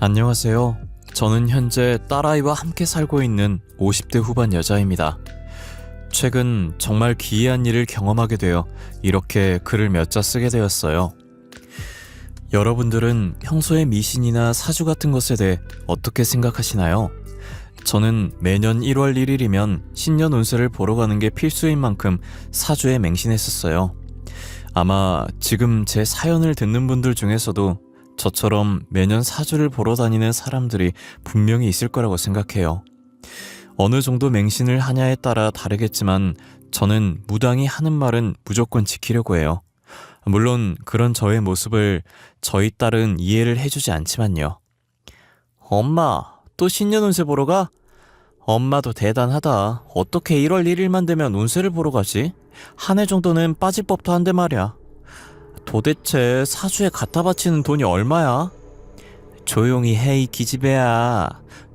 안녕하세요. 저는 현재 딸아이와 함께 살고 있는 50대 후반 여자입니다. 최근 정말 기이한 일을 경험하게 되어 이렇게 글을 몇 자 쓰게 되었어요. 여러분들은 평소에 미신이나 사주 같은 것에 대해 어떻게 생각하시나요? 저는 매년 1월 1일이면 신년 운세를 보러 가는 게 필수인 만큼 사주에 맹신했었어요. 아마 지금 제 사연을 듣는 분들 중에서도 저처럼 매년 사주를 보러 다니는 사람들이 분명히 있을 거라고 생각해요. 어느 정도 맹신을 하냐에 따라 다르겠지만 저는 무당이 하는 말은 무조건 지키려고 해요. 물론 그런 저의 모습을 저희 딸은 이해를 해주지 않지만요. 엄마, 또 신년 운세 보러 가? 엄마도 대단하다. 어떻게 1월 1일만 되면 운세를 보러 가지? 한 해 정도는 빠질 법도 한데 말이야. 도대체 사주에 갖다 바치는 돈이 얼마야? 조용히 해, 이 기집애야.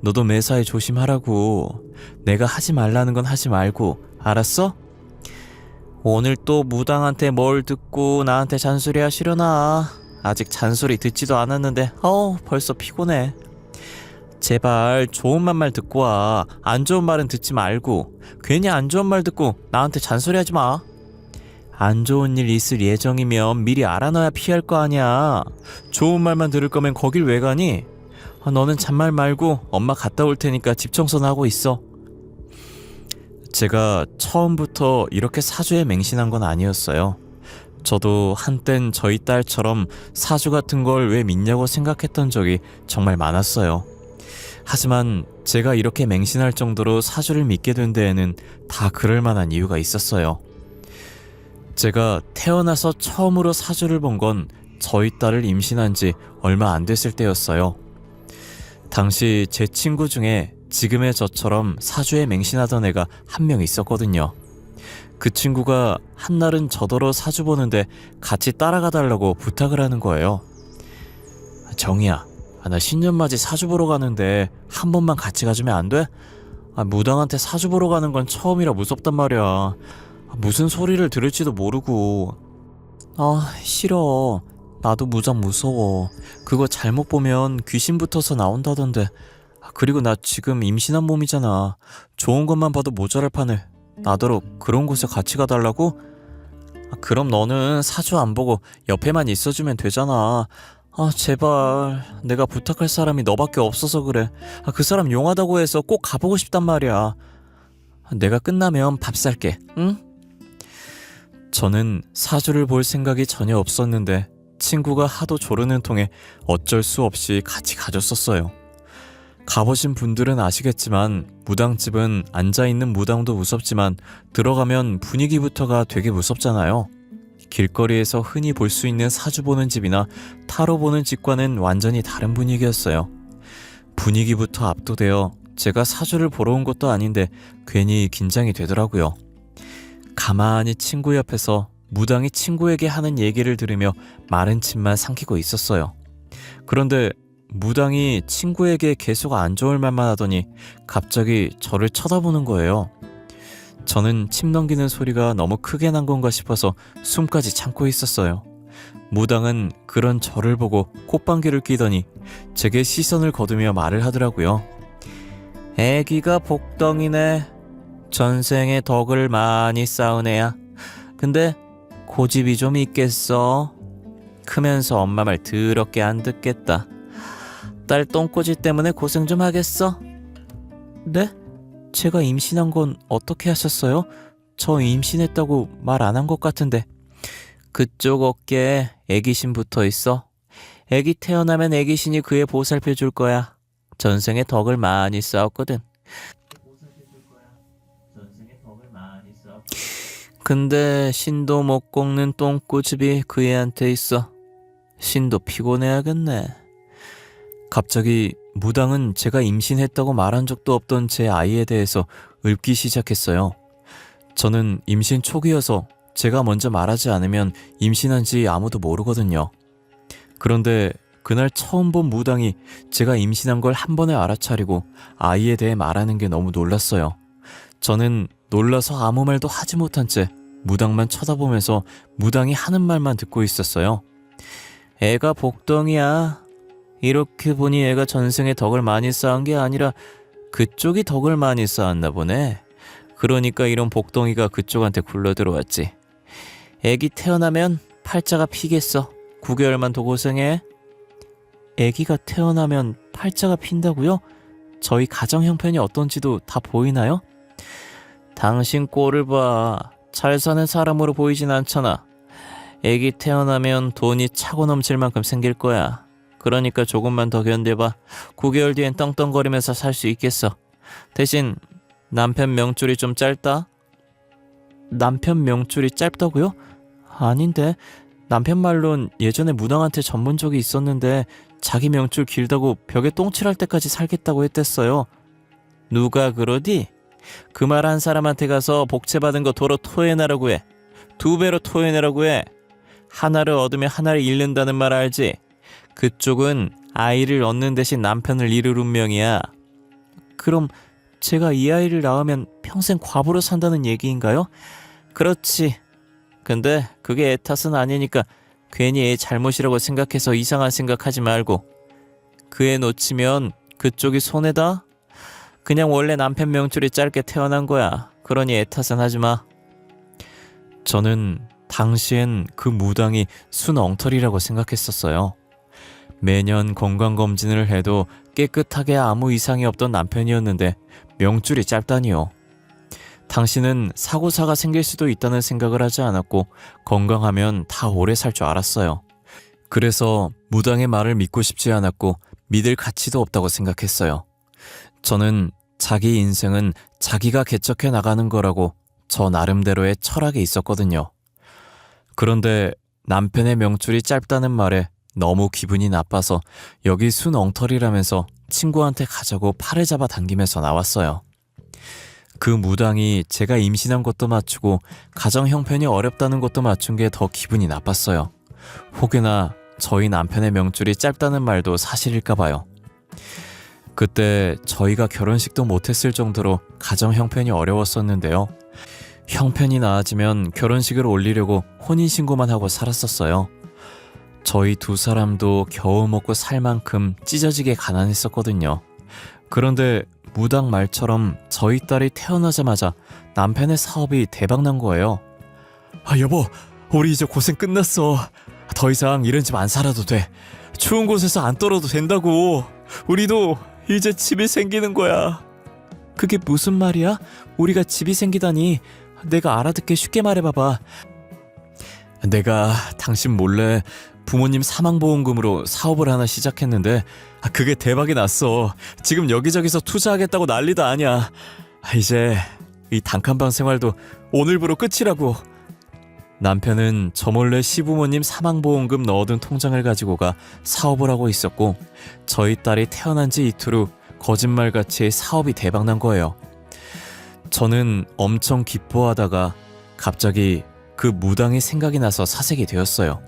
너도 매사에 조심하라고. 내가 하지 말라는 건 하지 말고, 알았어? 오늘 또 무당한테 뭘 듣고 나한테 잔소리 하시려나? 아직 잔소리 듣지도 않았는데 벌써 피곤해. 제발 좋은 말만 듣고 와. 안 좋은 말은 듣지 말고. 괜히 안 좋은 말 듣고 나한테 잔소리 하지 마. 안 좋은 일 있을 예정이면 미리 알아놔야 피할 거 아니야. 좋은 말만 들을 거면 거길 왜 가니? 너는 잔말 말고 엄마 갔다 올 테니까 집 청소나 하고 있어. 제가 처음부터 이렇게 사주에 맹신한 건 아니었어요. 저도 한땐 저희 딸처럼 사주 같은 걸 왜 믿냐고 생각했던 적이 정말 많았어요. 하지만 제가 이렇게 맹신할 정도로 사주를 믿게 된 데에는 다 그럴 만한 이유가 있었어요. 제가 태어나서 처음으로 사주를 본 건 저희 딸을 임신한 지 얼마 안 됐을 때였어요. 당시 제 친구 중에 지금의 저처럼 사주에 맹신하던 애가 한 명 있었거든요. 그 친구가 한날은 저더러 사주 보는데 같이 따라가 달라고 부탁을 하는 거예요. 정이야, 나 신년맞이 사주 보러 가는데 한 번만 같이 가주면 안 돼? 무당한테 사주 보러 가는 건 처음이라 무섭단 말이야. 무슨 소리를 들을지도 모르고. 싫어. 나도 무당 무서워. 그거 잘못 보면 귀신 붙어서 나온다던데. 그리고 나 지금 임신한 몸이잖아. 좋은 것만 봐도 모자랄 판에 나더러 그런 곳에 같이 가달라고? 그럼 너는 사주 안 보고 옆에만 있어주면 되잖아. 제발. 내가 부탁할 사람이 너밖에 없어서 그래. 그 사람 용하다고 해서 꼭 가보고 싶단 말이야. 내가 끝나면 밥 살게, 응? 저는 사주를 볼 생각이 전혀 없었는데 친구가 하도 조르는 통에 어쩔 수 없이 같이 가줬었어요. 가보신 분들은 아시겠지만 무당집은 앉아있는 무당도 무섭지만 들어가면 분위기부터가 되게 무섭잖아요. 길거리에서 흔히 볼 수 있는 사주 보는 집이나 타로 보는 집과는 완전히 다른 분위기였어요. 분위기부터 압도되어 제가 사주를 보러 온 것도 아닌데 괜히 긴장이 되더라고요. 가만히 친구 옆에서 무당이 친구에게 하는 얘기를 들으며 마른 침만 삼키고 있었어요. 그런데 무당이 친구에게 계속 안 좋을 말만 하더니 갑자기 저를 쳐다보는 거예요. 저는 침 넘기는 소리가 너무 크게 난 건가 싶어서 숨까지 참고 있었어요. 무당은 그런 저를 보고 콧방귀를 뀌더니 제게 시선을 거두며 말을 하더라고요. 애기가 복덩이네. 전생에 덕을 많이 쌓은 애야. 근데 고집이 좀 있겠어. 크면서 엄마 말 더럽게 안 듣겠다. 딸 똥꼬지 때문에 고생 좀 하겠어? 네? 제가 임신한 건 어떻게 하셨어요? 저 임신했다고 말 안 한 것 같은데. 그쪽 어깨에 애기신 붙어 있어. 애기 태어나면 애기신이 그애 보살펴 줄 거야. 전생에 덕을 많이 쌓았거든. 근데 신도 못 꺾는 똥꼬집이 그 애한테 있어. 신도 피곤해야겠네. 갑자기 무당은 제가 임신했다고 말한 적도 없던 제 아이에 대해서 읊기 시작했어요. 저는 임신 초기여서 제가 먼저 말하지 않으면 임신한지 아무도 모르거든요. 그런데 그날 처음 본 무당이 제가 임신한 걸 한 번에 알아차리고 아이에 대해 말하는 게 너무 놀랐어요. 저는 놀라서 아무 말도 하지 못한 채 무당만 쳐다보면서 무당이 하는 말만 듣고 있었어요. 애가 복덩이야. 이렇게 보니 애가 전생에 덕을 많이 쌓은 게 아니라 그쪽이 덕을 많이 쌓았나 보네. 그러니까 이런 복덩이가 그쪽한테 굴러들어왔지. 애기 태어나면 팔자가 피겠어. 9개월만 더 고생해. 애기가 태어나면 팔자가 핀다고요? 저희 가정 형편이 어떤지도 다 보이나요? 당신 꼴을 봐. 잘 사는 사람으로 보이진 않잖아. 애기 태어나면 돈이 차고 넘칠 만큼 생길 거야. 그러니까 조금만 더 견뎌봐. 9개월 뒤엔 떵떵거리면서 살 수 있겠어. 대신 남편 명줄이 좀 짧다? 남편 명줄이 짧다고요? 아닌데. 남편 말론 예전에 무당한테 전문 적이 있었는데 자기 명줄 길다고 벽에 똥칠할 때까지 살겠다고 했댔어요. 누가 그러디? 그 말 한 사람한테 가서 복채받은 거 도로 토해내라고 해. 2배로 토해내라고 해. 하나를 얻으면 하나를 잃는다는 말 알지? 그쪽은 아이를 얻는 대신 남편을 잃을 운명이야. 그럼 제가 이 아이를 낳으면 평생 과부로 산다는 얘기인가요? 그렇지. 근데 그게 애 탓은 아니니까 괜히 애 잘못이라고 생각해서 이상한 생각하지 말고. 그 애 놓치면 그쪽이 손해다? 그냥 원래 남편 명줄이 짧게 태어난 거야. 그러니 애 탓은 하지 마. 저는 당시엔 그 무당이 순 엉터리라고 생각했었어요. 매년 건강검진을 해도 깨끗하게 아무 이상이 없던 남편이었는데 명줄이 짧다니요. 당신은 사고사가 생길 수도 있다는 생각을 하지 않았고 건강하면 다 오래 살 줄 알았어요. 그래서 무당의 말을 믿고 싶지 않았고 믿을 가치도 없다고 생각했어요. 저는 자기 인생은 자기가 개척해 나가는 거라고 저 나름대로의 철학이 있었거든요. 그런데 남편의 명줄이 짧다는 말에 너무 기분이 나빠서 여기 순 엉터리라면서 친구한테 가자고 팔을 잡아 당기면서 나왔어요. 그 무당이 제가 임신한 것도 맞추고 가정 형편이 어렵다는 것도 맞춘 게 더 기분이 나빴어요. 혹여나 저희 남편의 명줄이 짧다는 말도 사실일까 봐요. 그때 저희가 결혼식도 못했을 정도로 가정 형편이 어려웠었는데요. 형편이 나아지면 결혼식을 올리려고 혼인신고만 하고 살았었어요. 저희 두 사람도 겨우 먹고 살 만큼 찢어지게 가난했었거든요. 그런데 무당 말처럼 저희 딸이 태어나자마자 남편의 사업이 대박난 거예요. 여보, 우리 이제 고생 끝났어. 더 이상 이런 집 안 살아도 돼. 추운 곳에서 안 떨어도 된다고. 우리도 이제 집이 생기는 거야. 그게 무슨 말이야? 우리가 집이 생기다니. 내가 알아듣게 쉽게 말해봐봐. 내가 당신 몰래 부모님 사망보험금으로 사업을 하나 시작했는데 그게 대박이 났어. 지금 여기저기서 투자하겠다고 난리도 아니야. 이제 이 단칸방 생활도 오늘부로 끝이라고. 남편은 저 몰래 시부모님 사망보험금 넣어둔 통장을 가지고 가 사업을 하고 있었고 저희 딸이 태어난 지 이틀 후 거짓말같이 사업이 대박난 거예요. 저는 엄청 기뻐하다가 갑자기 그 무당이 생각이 나서 사색이 되었어요.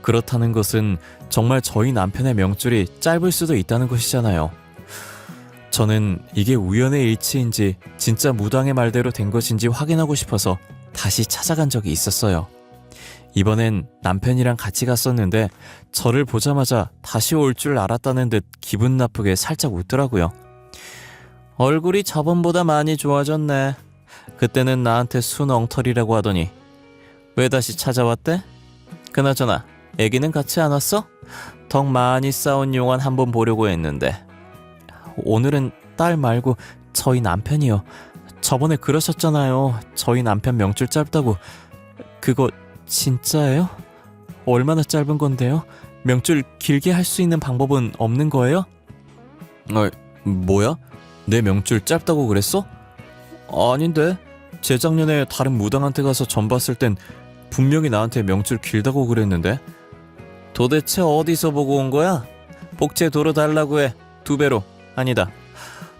그렇다는 것은 정말 저희 남편의 명줄이 짧을 수도 있다는 것이잖아요. 저는 이게 우연의 일치인지 진짜 무당의 말대로 된 것인지 확인하고 싶어서 다시 찾아간 적이 있었어요. 이번엔 남편이랑 같이 갔었는데 저를 보자마자 다시 올 줄 알았다는 듯 기분 나쁘게 살짝 웃더라고요. 얼굴이 저번보다 많이 좋아졌네. 그때는 나한테 순 엉터리라고 하더니 왜 다시 찾아왔대? 그나저나 애기는 같이 안 왔어? 덕 많이 쌓은 용안 한번 보려고 했는데. 오늘은 딸 말고 저희 남편이요. 저번에 그러셨잖아요. 저희 남편 명줄 짧다고. 그거 진짜예요? 얼마나 짧은 건데요? 명줄 길게 할 수 있는 방법은 없는 거예요? 뭐야? 내 명줄 짧다고 그랬어? 아닌데. 재작년에 다른 무당한테 가서 전 봤을 땐 분명히 나한테 명줄 길다고 그랬는데. 도대체 어디서 보고 온 거야? 복채 도로 달라고 해. 2배로. 아니다.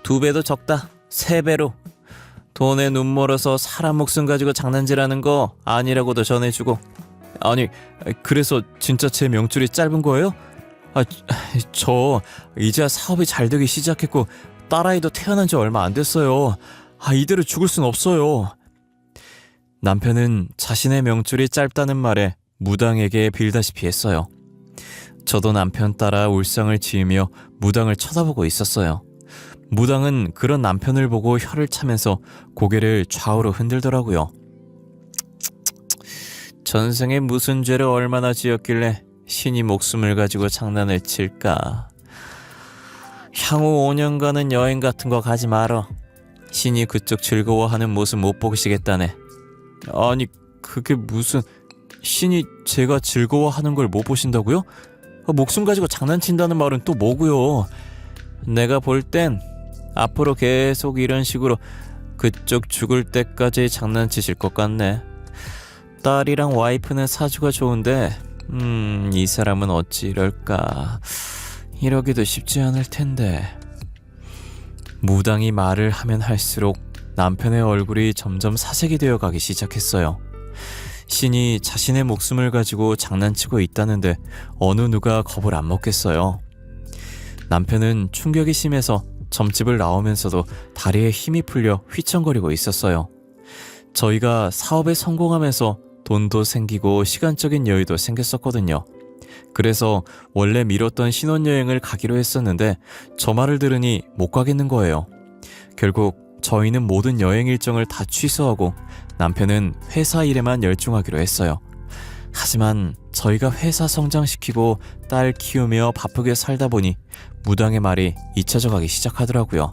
2배도 적다. 3배로. 돈에 눈 멀어서 사람 목숨 가지고 장난질하는 거 아니라고도 전해주고. 아니, 그래서 진짜 제 명줄이 짧은 거예요? 저 이제야 사업이 잘 되기 시작했고 딸아이도 태어난 지 얼마 안 됐어요. 이대로 죽을 순 없어요. 남편은 자신의 명줄이 짧다는 말에 무당에게 빌다시피 했어요. 저도 남편 따라 울상을 지으며 무당을 쳐다보고 있었어요. 무당은 그런 남편을 보고 혀를 차면서 고개를 좌우로 흔들더라고요. 전생에 무슨 죄를 얼마나 지었길래 신이 목숨을 가지고 장난을 칠까. 향후 5년간은 여행 같은 거 가지 말어. 신이 그쪽 즐거워하는 모습 못 보시겠다네. 아니 그게 무슨, 신이 제가 즐거워하는 걸 못 보신다고요? 목숨 가지고 장난친다는 말은 또 뭐고요? 내가 볼 땐 앞으로 계속 이런 식으로 그쪽 죽을 때까지 장난치실 것 같네. 딸이랑 와이프는 사주가 좋은데 이 사람은 어찌 이럴까. 이러기도 쉽지 않을 텐데. 무당이 말을 하면 할수록 남편의 얼굴이 점점 사색이 되어 가기 시작했어요. 신이 자신의 목숨을 가지고 장난치고 있다는데 어느 누가 겁을 안 먹겠어요. 남편은 충격이 심해서 점집을 나오면서도 다리에 힘이 풀려 휘청거리고 있었어요. 저희가 사업에 성공하면서 돈도 생기고 시간적인 여유도 생겼었거든요. 그래서 원래 미뤘던 신혼여행을 가기로 했었는데 저 말을 들으니 못 가겠는 거예요. 결국 저희는 모든 여행 일정을 다 취소하고 남편은 회사 일에만 열중하기로 했어요. 하지만 저희가 회사 성장시키고 딸 키우며 바쁘게 살다 보니 무당의 말이 잊혀져 가기 시작하더라고요.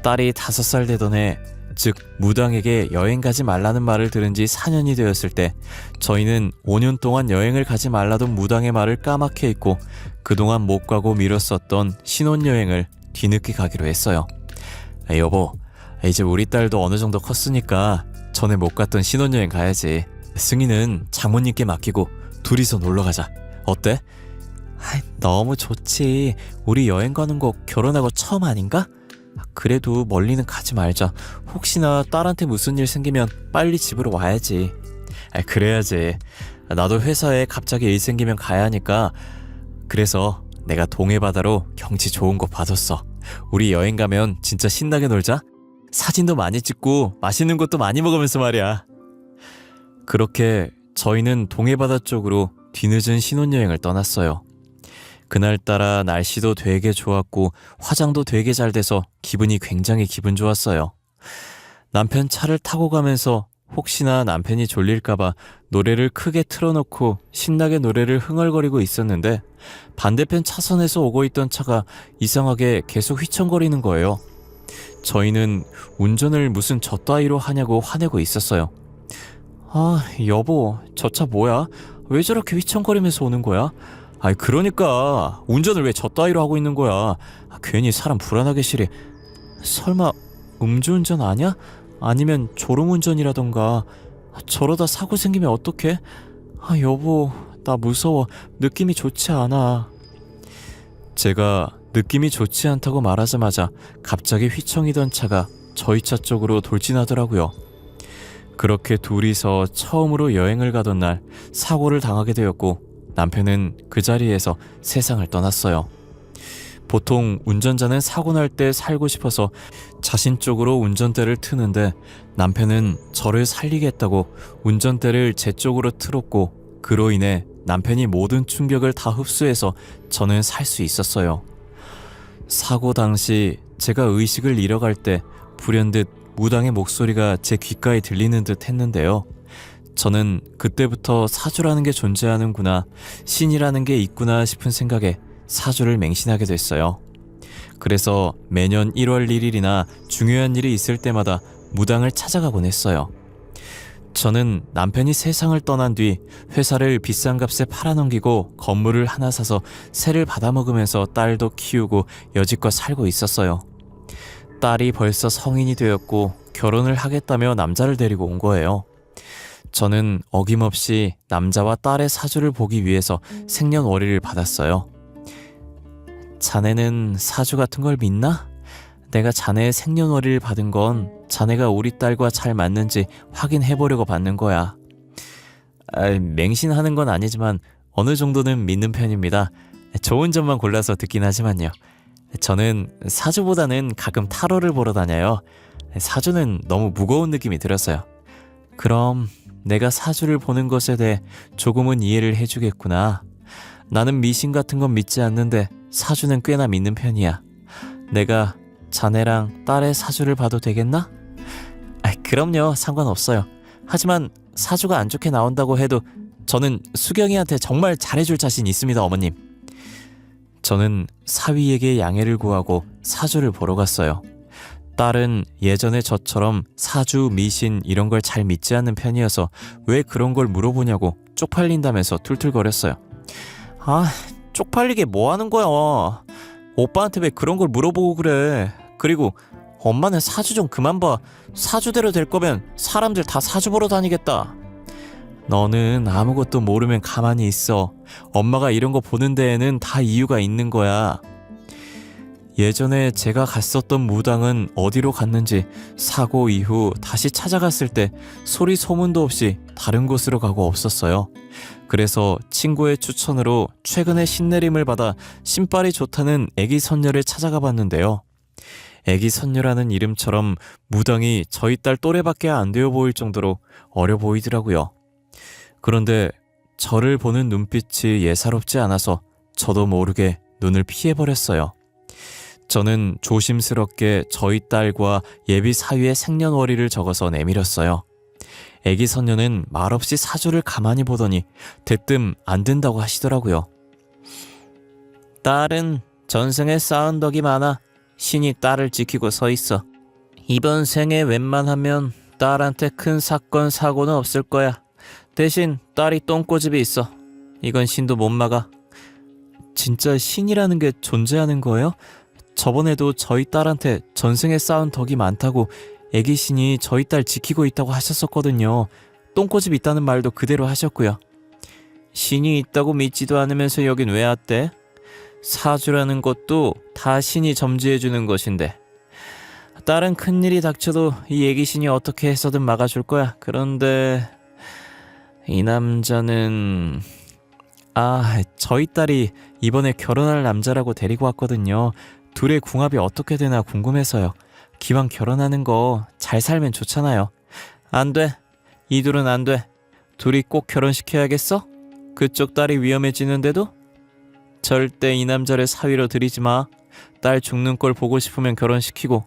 딸이 5살 되던 해, 즉 무당에게 여행 가지 말라는 말을 들은 지 4년이 되었을 때 저희는 5년 동안 여행을 가지 말라던 무당의 말을 까맣게 잊고 그동안 못 가고 미뤘었던 신혼여행을 뒤늦게 가기로 했어요. 여보, 이제 우리 딸도 어느 정도 컸으니까 전에 못 갔던 신혼여행 가야지. 승희는 장모님께 맡기고 둘이서 놀러가자. 어때? 너무 좋지. 우리 여행 가는 거 결혼하고 처음 아닌가? 그래도 멀리는 가지 말자. 혹시나 딸한테 무슨 일 생기면 빨리 집으로 와야지. 그래야지. 나도 회사에 갑자기 일 생기면 가야 하니까. 그래서 내가 동해바다로 경치 좋은 곳 봐뒀어. 우리 여행 가면 진짜 신나게 놀자. 사진도 많이 찍고 맛있는 것도 많이 먹으면서 말이야. 그렇게 저희는 동해바다 쪽으로 뒤늦은 신혼여행을 떠났어요. 그날따라 날씨도 되게 좋았고 화장도 되게 잘 돼서 기분이 굉장히 기분 좋았어요. 남편 차를 타고 가면서 혹시나 남편이 졸릴까봐 노래를 크게 틀어놓고 신나게 노래를 흥얼거리고 있었는데 반대편 차선에서 오고 있던 차가 이상하게 계속 휘청거리는 거예요. 저희는 운전을 무슨 저 따위로 하냐고 화내고 있었어요. 여보, 저 차 뭐야? 왜 저렇게 휘청거리면서 오는 거야? 그러니까 운전을 왜 저 따위로 하고 있는 거야? 괜히 사람 불안하게 시리. 설마 음주운전 아냐? 아니면 졸음운전이라던가. 저러다 사고 생기면 어떡해? 여보, 나 무서워. 느낌이 좋지 않아. 제가 느낌이 좋지 않다고 말하자마자 갑자기 휘청이던 차가 저희 차 쪽으로 돌진하더라고요. 그렇게 둘이서 처음으로 여행을 가던 날 사고를 당하게 되었고 남편은 그 자리에서 세상을 떠났어요. 보통 운전자는 사고 날 때 살고 싶어서 자신 쪽으로 운전대를 트는데 남편은 저를 살리겠다고 운전대를 제 쪽으로 틀었고 그로 인해 남편이 모든 충격을 다 흡수해서 저는 살 수 있었어요. 사고 당시 제가 의식을 잃어갈 때 불현듯 무당의 목소리가 제 귓가에 들리는 듯 했는데요. 저는 그때부터 사주라는 게 존재하는구나, 신이라는 게 있구나 싶은 생각에 사주를 맹신하게 됐어요. 그래서 매년 1월 1일이나 중요한 일이 있을 때마다 무당을 찾아가곤 했어요. 저는 남편이 세상을 떠난 뒤 회사를 비싼 값에 팔아넘기고 건물을 하나 사서 세를 받아먹으면서 딸도 키우고 여지껏 살고 있었어요. 딸이 벌써 성인이 되었고 결혼을 하겠다며 남자를 데리고 온 거예요. 저는 어김없이 남자와 딸의 사주를 보기 위해서 생년월일을 받았어요. 자네는 사주 같은 걸 믿나? 내가 자네의 생년월일을 받은 건 자네가 우리 딸과 잘 맞는지 확인해보려고 받는 거야. 맹신하는 건 아니지만 어느 정도는 믿는 편입니다. 좋은 점만 골라서 듣긴 하지만요. 저는 사주보다는 가끔 타로를 보러 다녀요. 사주는 너무 무거운 느낌이 들었어요. 그럼 내가 사주를 보는 것에 대해 조금은 이해를 해주겠구나. 나는 미신 같은 건 믿지 않는데 사주는 꽤나 믿는 편이야. 내가 자네랑 딸의 사주를 봐도 되겠나? 그럼요. 상관없어요. 하지만 사주가 안 좋게 나온다고 해도 저는 수경이한테 정말 잘해줄 자신 있습니다, 어머님. 저는 사위에게 양해를 구하고 사주를 보러 갔어요. 딸은 예전에 저처럼 사주, 미신 이런 걸 잘 믿지 않는 편이어서 왜 그런 걸 물어보냐고 쪽팔린다면서 툴툴거렸어요. 쪽팔리게 뭐 하는 거야? 오빠한테 왜 그런 걸 물어보고 그래? 그리고 엄마는 사주 좀 그만 봐. 사주대로 될 거면 사람들 다 사주 보러 다니겠다. 너는 아무것도 모르면 가만히 있어. 엄마가 이런 거 보는 데에는 다 이유가 있는 거야. 예전에 제가 갔었던 무당은 어디로 갔는지 사고 이후 다시 찾아갔을 때 소리 소문도 없이 다른 곳으로 가고 없었어요. 그래서 친구의 추천으로 최근에 신내림을 받아 신발이 좋다는 애기 선녀를 찾아가 봤는데요. 애기 선녀라는 이름처럼 무당이 저희 딸 또래밖에 안 되어 보일 정도로 어려 보이더라고요. 그런데 저를 보는 눈빛이 예사롭지 않아서 저도 모르게 눈을 피해버렸어요. 저는 조심스럽게 저희 딸과 예비 사위의 생년월일을 적어서 내밀었어요. 애기 선녀는 말없이 사주를 가만히 보더니 대뜸 안 된다고 하시더라고요. 딸은 전생에 쌓은 덕이 많아 신이 딸을 지키고 서 있어. 이번 생에 웬만하면 딸한테 큰 사건 사고는 없을 거야. 대신 딸이 똥꼬집이 있어. 이건 신도 못 막아. 진짜 신이라는 게 존재하는 거예요? 저번에도 저희 딸한테 전생에 쌓은 덕이 많다고 애기 신이 저희 딸 지키고 있다고 하셨었거든요. 똥꼬집 있다는 말도 그대로 하셨고요. 신이 있다고 믿지도 않으면서 여긴 왜 왔대? 사주라는 것도 다 신이 점지해주는 것인데 딸은 큰일이 닥쳐도 이 애기 신이 어떻게 해서든 막아줄 거야. 그런데 이 남자는... 저희 딸이 이번에 결혼할 남자라고 데리고 왔거든요. 둘의 궁합이 어떻게 되나 궁금해서요. 기왕 결혼하는 거 잘 살면 좋잖아요. 안 돼. 이 둘은 안 돼. 둘이 꼭 결혼시켜야겠어? 그쪽 딸이 위험해지는데도? 절대 이 남자를 사위로 들이지 마. 딸 죽는 꼴 보고 싶으면 결혼시키고.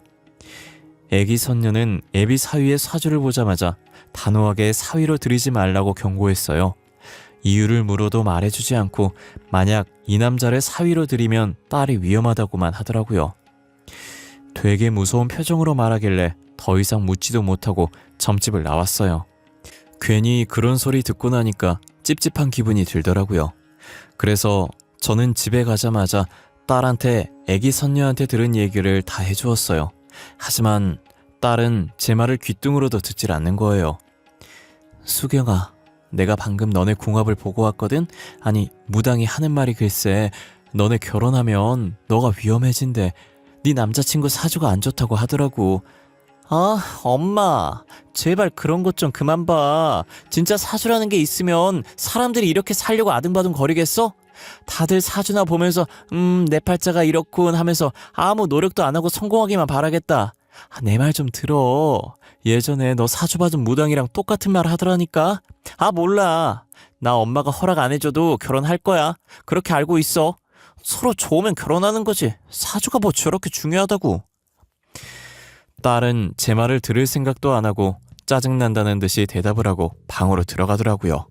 애기 선녀는 애비 사위의 사주를 보자마자 단호하게 사위로 들이지 말라고 경고했어요. 이유를 물어도 말해주지 않고 만약 이 남자를 사위로 들이면 딸이 위험하다고만 하더라고요. 되게 무서운 표정으로 말하길래 더 이상 묻지도 못하고 점집을 나왔어요. 괜히 그런 소리 듣고 나니까 찝찝한 기분이 들더라고요. 그래서 저는 집에 가자마자 딸한테 애기 선녀한테 들은 얘기를 다 해주었어요. 하지만 딸은 제 말을 귓등으로도 듣질 않는 거예요. 수경아, 내가 방금 너네 궁합을 보고 왔거든? 아니, 무당이 하는 말이 글쎄 너네 결혼하면 너가 위험해진대. 네 남자친구 사주가 안 좋다고 하더라고. 엄마, 제발 그런 것 좀 그만 봐. 진짜 사주라는 게 있으면 사람들이 이렇게 살려고 아등바등 거리겠어? 다들 사주나 보면서 내 팔자가 이렇군 하면서 아무 노력도 안 하고 성공하기만 바라겠다. 내 말 좀 들어. 예전에 너 사주 받은 무당이랑 똑같은 말 하더라니까. 몰라. 나 엄마가 허락 안 해줘도 결혼할 거야. 그렇게 알고 있어. 서로 좋으면 결혼하는 거지. 사주가 뭐 저렇게 중요하다고. 딸은 제 말을 들을 생각도 안 하고 짜증난다는 듯이 대답을 하고 방으로 들어가더라고요.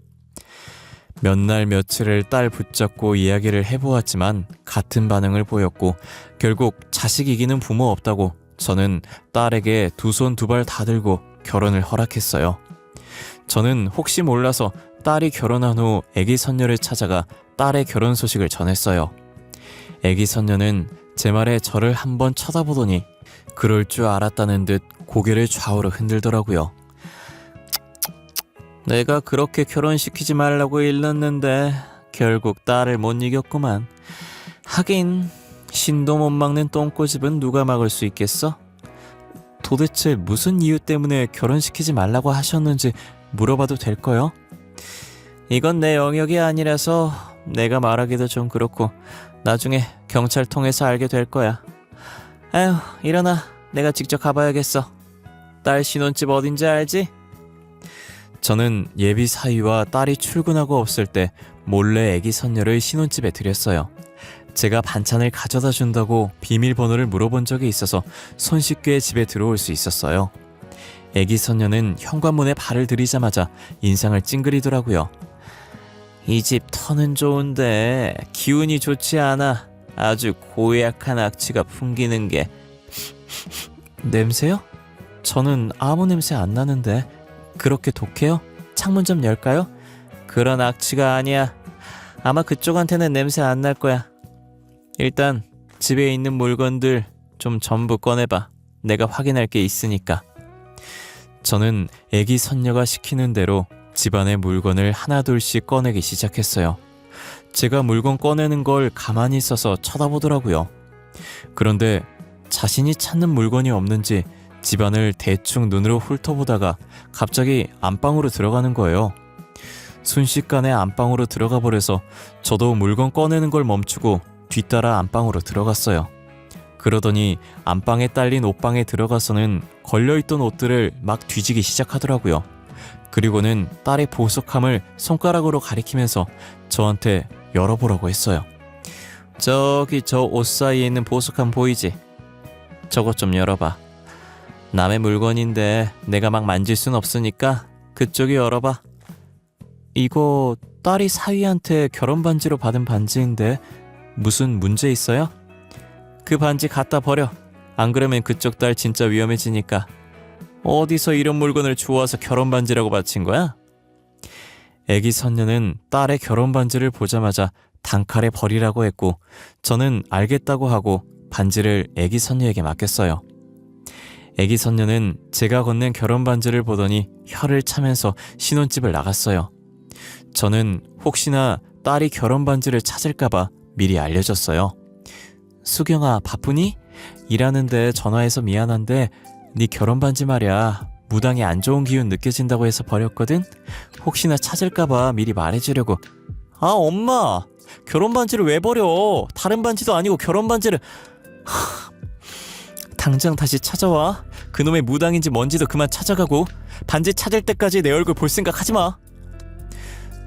몇 날 며칠을 딸 붙잡고 이야기를 해보았지만 같은 반응을 보였고 결국 자식 이기는 부모 없다고 저는 딸에게 두 손 두 발 다 들고 결혼을 허락했어요. 저는 혹시 몰라서 딸이 결혼한 후 애기 선녀를 찾아가 딸의 결혼 소식을 전했어요. 애기 선녀는 제 말에 저를 한번 쳐다보더니 그럴 줄 알았다는 듯 고개를 좌우로 흔들더라고요. 내가 그렇게 결혼시키지 말라고 일렀는데 결국 딸을 못 이겼구만. 하긴 신도 못 막는 똥꼬집은 누가 막을 수 있겠어? 도대체 무슨 이유 때문에 결혼시키지 말라고 하셨는지 물어봐도 될까요? 이건 내 영역이 아니라서 내가 말하기도 좀 그렇고 나중에 경찰 통해서 알게 될 거야. 아휴, 일어나. 내가 직접 가봐야겠어. 딸 신혼집 어딘지 알지? 저는 예비 사위와 딸이 출근하고 없을 때 몰래 애기 선녀를 신혼집에 들였어요. 제가 반찬을 가져다 준다고 비밀번호를 물어본 적이 있어서 손쉽게 집에 들어올 수 있었어요. 애기 선녀는 현관문에 발을 들이자마자 인상을 찡그리더라고요. 이 집 터는 좋은데 기운이 좋지 않아. 아주 고약한 악취가 풍기는 게. 냄새요? 저는 아무 냄새 안 나는데. 그렇게 독해요? 창문 좀 열까요? 그런 악취가 아니야. 아마 그쪽한테는 냄새 안 날 거야. 일단 집에 있는 물건들 좀 전부 꺼내봐. 내가 확인할 게 있으니까. 저는 애기 선녀가 시키는 대로 집안의 물건을 하나둘씩 꺼내기 시작했어요. 제가 물건 꺼내는 걸 가만히 있어서 쳐다보더라고요. 그런데 자신이 찾는 물건이 없는지 집안을 대충 눈으로 훑어보다가 갑자기 안방으로 들어가는 거예요. 순식간에 안방으로 들어가 버려서 저도 물건 꺼내는 걸 멈추고 뒤따라 안방으로 들어갔어요. 그러더니 안방에 딸린 옷방에 들어가서는 걸려있던 옷들을 막 뒤지기 시작하더라고요. 그리고는 딸의 보석함을 손가락으로 가리키면서 저한테 열어보라고 했어요. 저기 저 옷 사이에 있는 보석함 보이지? 저것 좀 열어봐. 남의 물건인데 내가 막 만질 순 없으니까 그쪽이 열어봐. 이거 딸이 사위한테 결혼 반지로 받은 반지인데 무슨 문제 있어요? 그 반지 갖다 버려. 안 그러면 그쪽 딸 진짜 위험해지니까. 어디서 이런 물건을 주워와서 결혼 반지라고 바친 거야? 애기 선녀는 딸의 결혼 반지를 보자마자 단칼에 버리라고 했고 저는 알겠다고 하고 반지를 애기 선녀에게 맡겼어요. 애기 선녀는 제가 건넨 결혼 반지를 보더니 혀를 차면서 신혼집을 나갔어요. 저는 혹시나 딸이 결혼 반지를 찾을까봐 미리 알려줬어요. 수경아, 바쁘니? 일하는데 전화해서 미안한데 네 결혼 반지 말이야. 무당에 안 좋은 기운 느껴진다고 해서 버렸거든? 혹시나 찾을까봐 미리 말해주려고. 아, 엄마! 결혼 반지를 왜 버려? 다른 반지도 아니고 결혼 반지를... 당장 다시 찾아와. 그놈의 무당인지 뭔지도 그만 찾아가고 반지 찾을 때까지 내 얼굴 볼 생각 하지 마.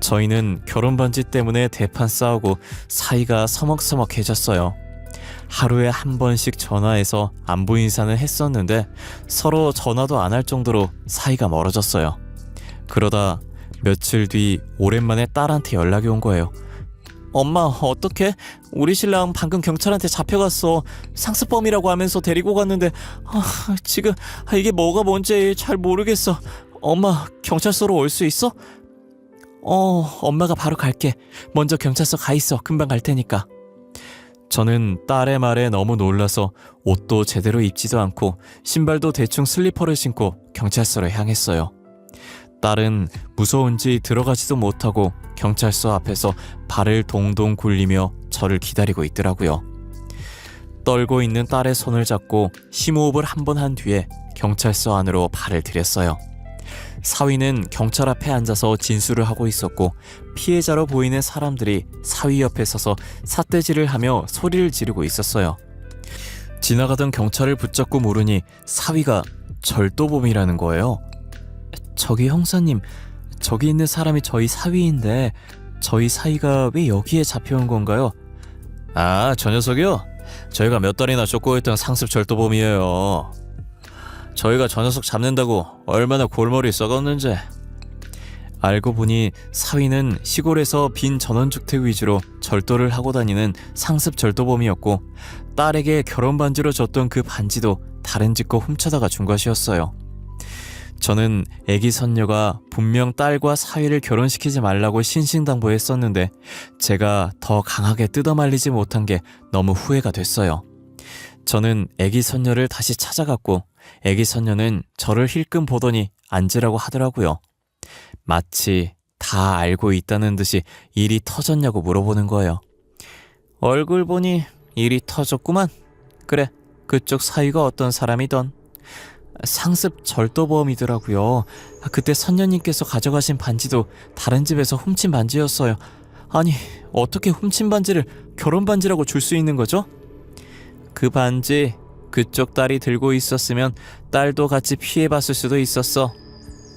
저희는 결혼 반지 때문에 대판 싸우고 사이가 서먹서먹해졌어요. 하루에 한 번씩 전화해서 안부 인사는 했었는데 서로 전화도 안 할 정도로 사이가 멀어졌어요. 그러다 며칠 뒤 오랜만에 딸한테 연락이 온 거예요. 엄마, 어떡해? 우리 신랑 방금 경찰한테 잡혀갔어. 상습범이라고 하면서 데리고 갔는데 지금 이게 뭐가 뭔지 잘 모르겠어. 엄마, 경찰서로 올 수 있어? 엄마가 바로 갈게. 먼저 경찰서 가 있어. 금방 갈 테니까. 저는 딸의 말에 너무 놀라서 옷도 제대로 입지도 않고 신발도 대충 슬리퍼를 신고 경찰서로 향했어요. 딸은 무서운지 들어가지도 못하고 경찰서 앞에서 발을 동동 굴리며 저를 기다리고 있더라고요. 떨고 있는 딸의 손을 잡고 심호흡을 한 번 한 뒤에 경찰서 안으로 발을 들였어요. 사위는 경찰 앞에 앉아서 진술을 하고 있었고 피해자로 보이는 사람들이 사위 옆에 서서 삿대질을 하며 소리를 지르고 있었어요. 지나가던 경찰을 붙잡고 물으니 사위가 절도범이라는 거예요. 저기 형사님, 저기 있는 사람이 저희 사위인데 저희 사위가 왜 여기에 잡혀온 건가요? 아, 저 녀석이요? 저희가 몇 달이나 쫓고 있던 상습 절도범이에요. 저희가 저 녀석 잡는다고 얼마나 골머리 썩었는지. 알고 보니 사위는 시골에서 빈 전원주택 위주로 절도를 하고 다니는 상습 절도범이었고 딸에게 결혼 반지로 줬던 그 반지도 다른 집 거 훔쳐다가 준 것이었어요. 저는 애기 선녀가 분명 딸과 사위를 결혼시키지 말라고 신신당부했었는데 제가 더 강하게 뜯어말리지 못한 게 너무 후회가 됐어요. 저는 애기 선녀를 다시 찾아갔고 애기 선녀는 저를 힐끔 보더니 앉으라고 하더라고요. 마치 다 알고 있다는 듯이 일이 터졌냐고 물어보는 거예요. 얼굴 보니 일이 터졌구만. 그래, 그쪽 사위가 어떤 사람이던. 상습 절도범이더라고요. 그때 선녀님께서 가져가신 반지도 다른 집에서 훔친 반지였어요. 아니, 어떻게 훔친 반지를 결혼 반지라고 줄 수 있는 거죠? 그 반지 그쪽 딸이 들고 있었으면 딸도 같이 피해봤을 수도 있었어.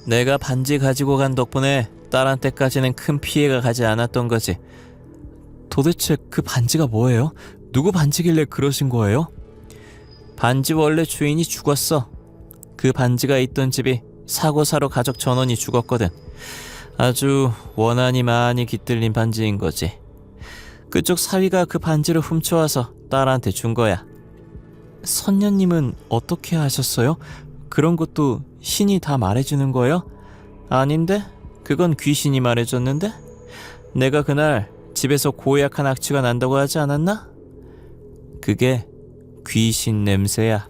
내가 반지 가지고 간 덕분에 딸한테까지는 큰 피해가 가지 않았던 거지. 도대체 그 반지가 뭐예요? 누구 반지길래 그러신 거예요? 반지 원래 주인이 죽었어. 그 반지가 있던 집이 사고사로 가족 전원이 죽었거든. 아주 원한이 많이 깃들린 반지인 거지. 그쪽 사위가 그 반지를 훔쳐와서 딸한테 준 거야. 선녀님은 어떻게 하셨어요? 그런 것도 신이 다 말해주는 거예요? 아닌데? 그건 귀신이 말해줬는데? 내가 그날 집에서 고약한 악취가 난다고 하지 않았나? 그게 귀신 냄새야.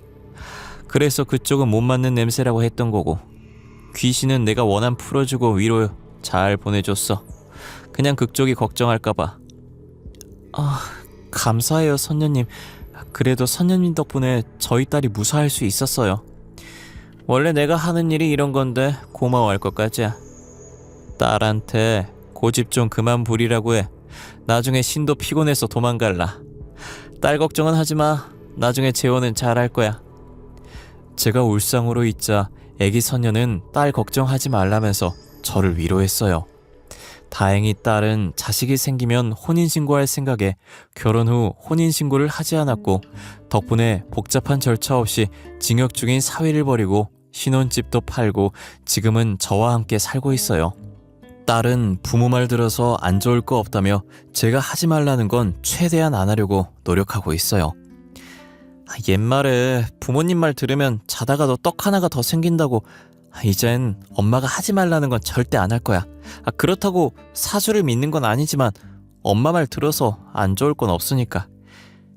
그래서 그쪽은 못 맞는 냄새라고 했던 거고, 귀신은 내가 원한 풀어주고 위로 잘 보내줬어. 그냥 그쪽이 걱정할까봐. 감사해요, 선녀님. 그래도 선녀님 덕분에 저희 딸이 무사할 수 있었어요. 원래 내가 하는 일이 이런 건데 고마워할 것까지야. 딸한테 고집 좀 그만 부리라고 해. 나중에 신도 피곤해서 도망갈라. 딸 걱정은 하지마. 나중에 재혼은 잘할 거야. 제가 울상으로 있자 애기 선녀는 딸 걱정하지 말라면서 저를 위로했어요. 다행히 딸은 자식이 생기면 혼인신고할 생각에 결혼 후 혼인신고를 하지 않았고, 덕분에 복잡한 절차 없이 징역 중인 사위를 버리고 신혼집도 팔고 지금은 저와 함께 살고 있어요. 딸은 부모 말 들어서 안 좋을 거 없다며 제가 하지 말라는 건 최대한 안 하려고 노력하고 있어요. 옛말에 부모님 말 들으면 자다가 너 떡 하나가 더 생긴다고. 이젠 엄마가 하지 말라는 건 절대 안 할 거야. 그렇다고 사주를 믿는 건 아니지만 엄마 말 들어서 안 좋을 건 없으니까.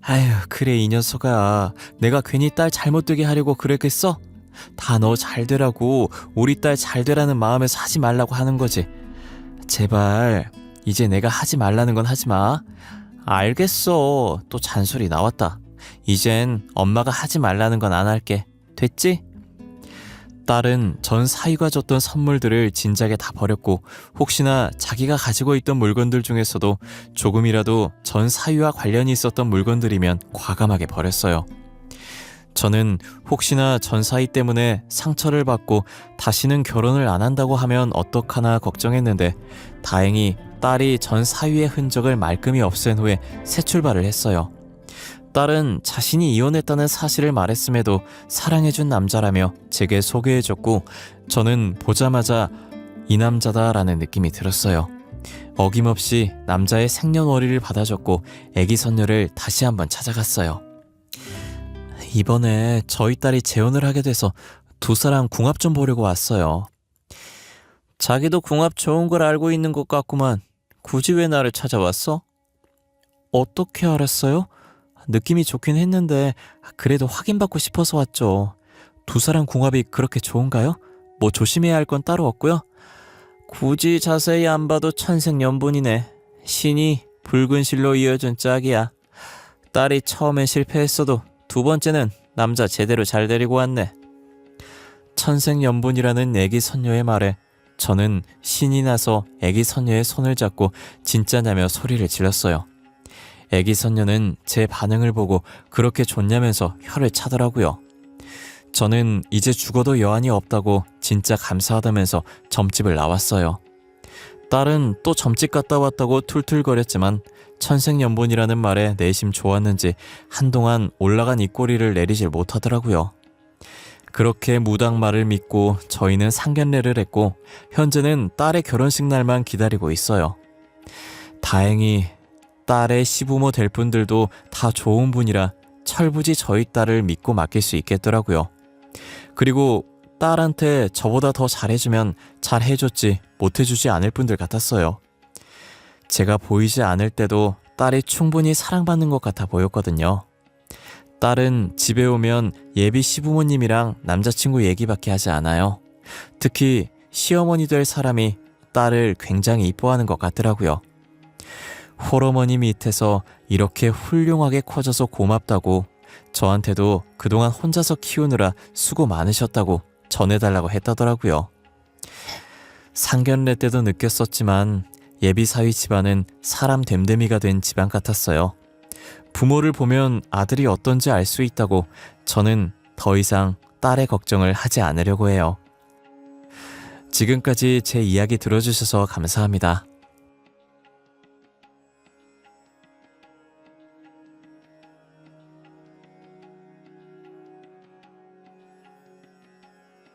아휴, 그래 이 녀석아. 내가 괜히 딸 잘못되게 하려고 그랬겠어? 다 너 잘 되라고, 우리 딸 잘 되라는 마음에서 하지 말라고 하는 거지. 제발 이제 내가 하지 말라는 건 하지 마. 알겠어. 또 잔소리 나왔다. 이젠 엄마가 하지 말라는 건 안 할게. 됐지? 딸은 전 사위가 줬던 선물들을 진작에 다 버렸고, 혹시나 자기가 가지고 있던 물건들 중에서도 조금이라도 전 사위와 관련이 있었던 물건들이면 과감하게 버렸어요. 저는 혹시나 전 사위 때문에 상처를 받고 다시는 결혼을 안 한다고 하면 어떡하나 걱정했는데, 다행히 딸이 전 사위의 흔적을 말끔히 없앤 후에 새 출발을 했어요. 딸은 자신이 이혼했다는 사실을 말했음에도 사랑해준 남자라며 제게 소개해줬고, 저는 보자마자 이 남자다라는 느낌이 들었어요. 어김없이 남자의 생년월일을 받아줬고 애기 선녀를 다시 한번 찾아갔어요. 이번에 저희 딸이 재혼을 하게 돼서 두 사람 궁합 좀 보려고 왔어요. 자기도 궁합 좋은 걸 알고 있는 것 같구만. 굳이 왜 나를 찾아왔어? 어떻게 알았어요? 느낌이 좋긴 했는데 그래도 확인받고 싶어서 왔죠. 두 사람 궁합이 그렇게 좋은가요? 뭐 조심해야 할 건 따로 없고요. 굳이 자세히 안 봐도 천생연분이네. 신이 붉은 실로 이어준 짝이야. 딸이 처음엔 실패했어도 두 번째는 남자 제대로 잘 데리고 왔네. 천생연분이라는 애기 선녀의 말에 저는 신이 나서 애기 선녀의 손을 잡고 진짜냐며 소리를 질렀어요. 애기 선녀는 제 반응을 보고 그렇게 좋냐면서 혀를 차더라고요. 저는 이제 죽어도 여한이 없다고 진짜 감사하다면서 점집을 나왔어요. 딸은 또 점집 갔다 왔다고 툴툴거렸지만 천생연분이라는 말에 내심 좋았는지 한동안 올라간 입꼬리를 내리질 못하더라고요. 그렇게 무당 말을 믿고 저희는 상견례를 했고 현재는 딸의 결혼식 날만 기다리고 있어요. 다행히 딸의 시부모 될 분들도 다 좋은 분이라 철부지 저희 딸을 믿고 맡길 수 있겠더라고요. 그리고 딸한테 저보다 더 잘해주면 잘해줬지 못해주지 않을 분들 같았어요. 제가 보이지 않을 때도 딸이 충분히 사랑받는 것 같아 보였거든요. 딸은 집에 오면 예비 시부모님이랑 남자친구 얘기밖에 하지 않아요. 특히 시어머니 될 사람이 딸을 굉장히 이뻐하는 것 같더라고요. 홀어머니 밑에서 이렇게 훌륭하게 커져서 고맙다고, 저한테도 그동안 혼자서 키우느라 수고 많으셨다고 전해달라고 했다더라고요. 상견례 때도 느꼈었지만 예비사위 집안은 사람 됨됨이가 된 집안 같았어요. 부모를 보면 아들이 어떤지 알 수 있다고 저는 더 이상 딸의 걱정을 하지 않으려고 해요. 지금까지 제 이야기 들어주셔서 감사합니다.